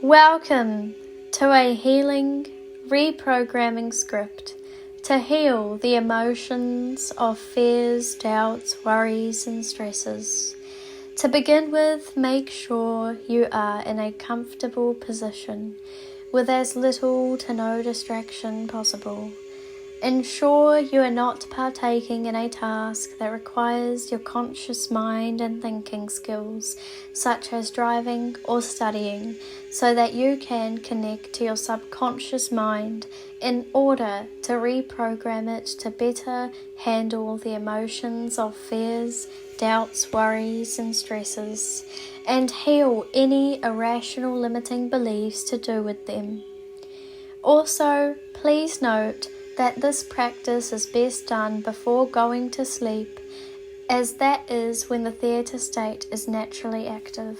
Welcome to a healing, reprogramming script to heal the emotions of fears, doubts, worries, and stresses. To begin with, make sure you are in a comfortable position with as little to no distraction possible. Ensure you are not partaking in a task that requires your conscious mind and thinking skills, such as driving or studying, so that you can connect to your subconscious mind in order to reprogram it to better handle the emotions of fears, doubts, worries, and stresses, and heal any irrational limiting beliefs to do with them. Also, please note that this practice is best done before going to sleep, as that is when the theta state is naturally active.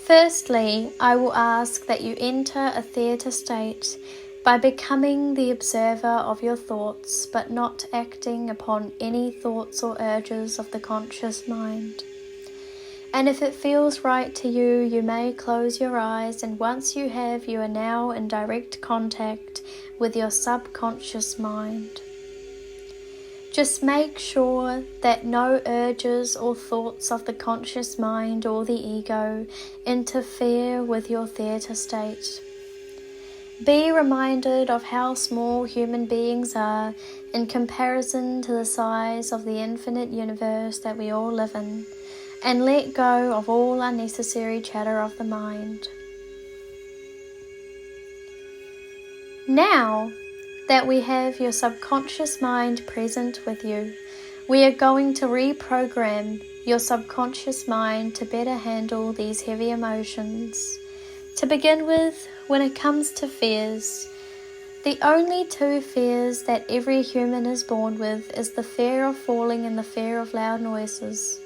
Firstly, I will ask that you enter a theta state by becoming the observer of your thoughts, but not acting upon any thoughts or urges of the conscious mind. And if it feels right to you, you may close your eyes, and once you have, you are now in direct contact with your subconscious mind. Just make sure that no urges or thoughts of the conscious mind or the ego interfere with your theta state. Be reminded of how small human beings are in comparison to the size of the infinite universe that we all live in, and let go of all unnecessary chatter of the mind. Now that we have your subconscious mind present with you, we are going to reprogram your subconscious mind to better handle these heavy emotions. To begin with, when it comes to fears, the only two fears that every human is born with is the fear of falling and the fear of loud noises.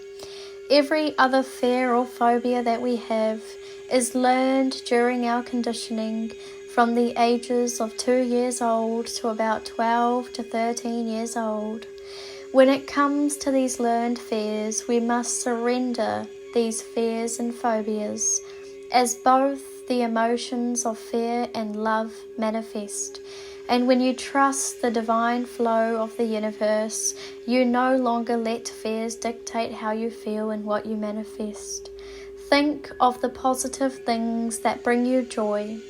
Every other fear or phobia that we have is learned during our conditioning from the ages of 2 years old to about 12 to 13 years old. When it comes to these learned fears, we must surrender these fears and phobias, as both the emotions of fear and love manifest. And when you trust the divine flow of the universe, you no longer let fears dictate how you feel and what you manifest. Think of the positive things that bring you joy,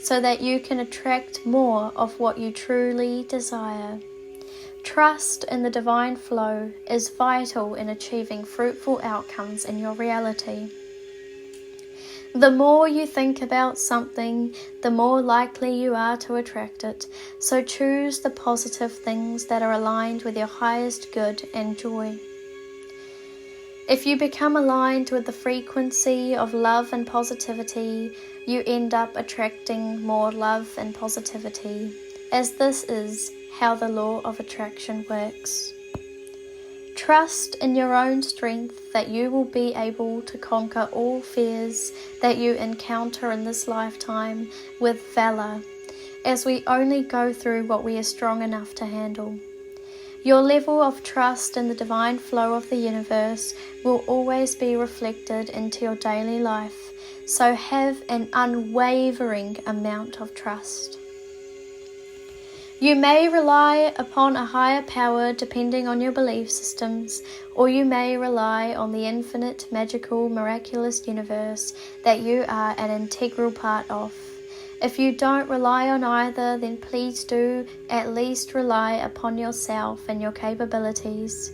so that you can attract more of what you truly desire. Trust in the divine flow is vital in achieving fruitful outcomes in your reality. The more you think about something, the more likely you are to attract it. So choose the positive things that are aligned with your highest good and joy. If you become aligned with the frequency of love and positivity, you end up attracting more love and positivity, as this is how the law of attraction works. Trust in your own strength that you will be able to conquer all fears that you encounter in this lifetime with valor, as we only go through what we are strong enough to handle. Your level of trust in the divine flow of the universe will always be reflected into your daily life, so have an unwavering amount of trust. You may rely upon a higher power depending on your belief systems, or you may rely on the infinite, magical, miraculous universe that you are an integral part of. If you don't rely on either, then please do at least rely upon yourself and your capabilities.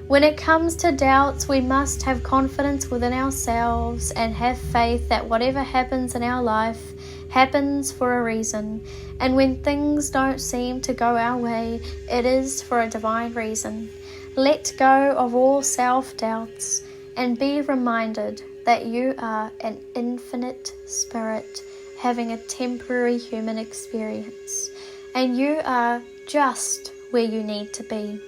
When it comes to doubts, we must have confidence within ourselves and have faith that whatever happens in our life happens for a reason. And when things don't seem to go our way, it is for a divine reason. Let go of all self-doubts and be reminded that you are an infinite spirit having a temporary human experience, and you are just where you need to be.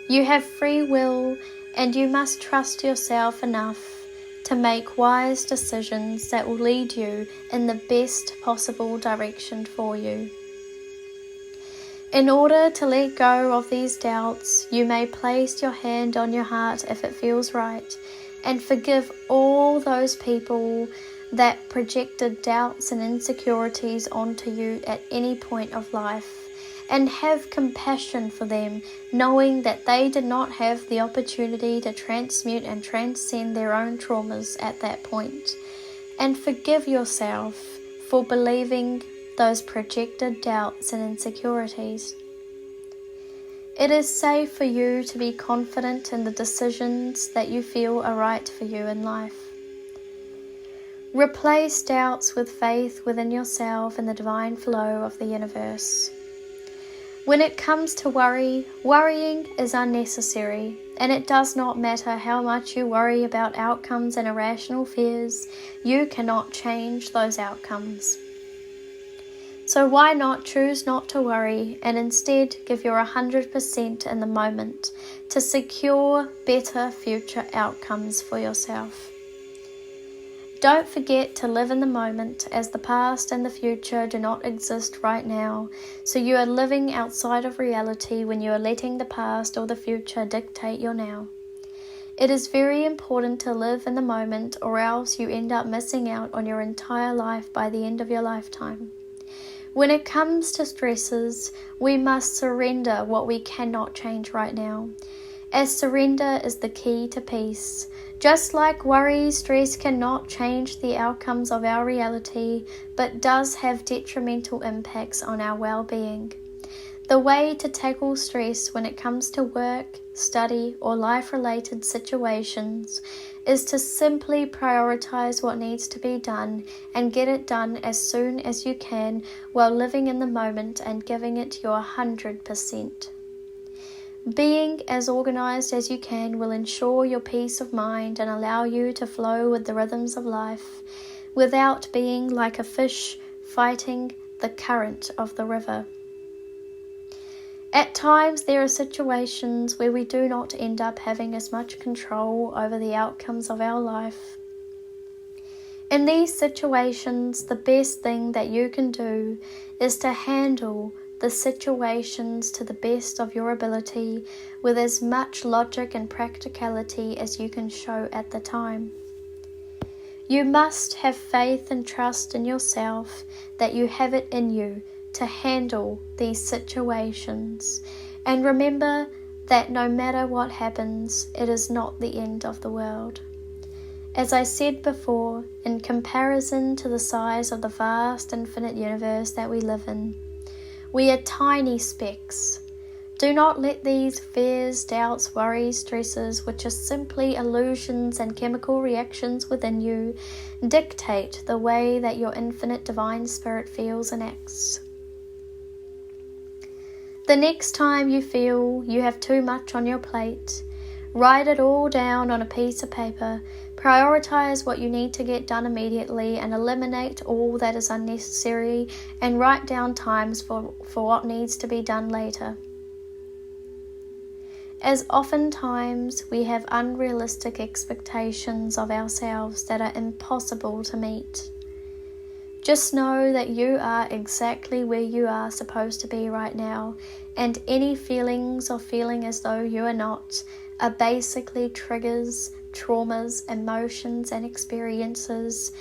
You have free will, and you must trust yourself enough to make wise decisions that will lead you in the best possible direction for you. In order to let go of these doubts, you may place your hand on your heart if it feels right, and forgive all those people that projected doubts and insecurities onto you at any point of life, and have compassion for them, knowing that they did not have the opportunity to transmute and transcend their own traumas at that point. And forgive yourself for believing those projected doubts and insecurities. It is safe for you to be confident in the decisions that you feel are right for you in life. Replace doubts with faith within yourself and the divine flow of the universe. When it comes to worrying is unnecessary, and it does not matter how much you worry about outcomes and irrational fears, you cannot change those outcomes. So why not choose not to worry and instead give your 100% in the moment to secure better future outcomes for yourself? Don't forget to live in the moment, as the past and the future do not exist right now, so you are living outside of reality when you are letting the past or the future dictate your now. It is very important to live in the moment, or else you end up missing out on your entire life by the end of your lifetime. When it comes to stresses, we must surrender what we cannot change right now, as surrender is the key to peace. Just like worry, stress cannot change the outcomes of our reality, but does have detrimental impacts on our well-being. The way to tackle stress when it comes to work, study, or life-related situations is to simply prioritize what needs to be done and get it done as soon as you can, while living in the moment and giving it your 100%. Being as organized as you can will ensure your peace of mind and allow you to flow with the rhythms of life without being like a fish fighting the current of the river. At times there are situations where we do not end up having as much control over the outcomes of our life. In these situations, the best thing that you can do is to handle the situations to the best of your ability with as much logic and practicality as you can show at the time. You must have faith and trust in yourself that you have it in you to handle these situations, and remember that no matter what happens, it is not the end of the world. As I said before, in comparison to the size of the vast infinite universe that we live in, we are tiny specks. Do not let these fears, doubts, worries, stresses, which are simply illusions and chemical reactions within you, dictate the way that your infinite divine spirit feels and acts. The next time you feel you have too much on your plate, write it all down on a piece of paper, prioritize what you need to get done immediately and eliminate all that is unnecessary, and write down times for what needs to be done later. As oftentimes we have unrealistic expectations of ourselves that are impossible to meet. Just know that you are exactly where you are supposed to be right now, and any feelings or feeling as though you are not are basically triggers, traumas, emotions, and experiences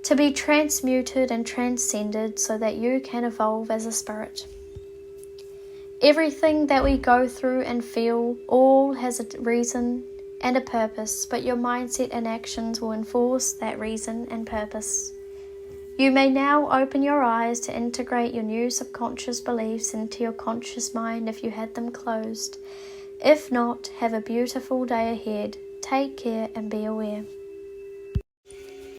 to be transmuted and transcended so that you can evolve as a spirit. Everything that we go through and feel all has a reason and a purpose, but your mindset and actions will enforce that reason and purpose. You may now open your eyes to integrate your new subconscious beliefs into your conscious mind if you had them closed. If not, have a beautiful day ahead. Take care and be aware.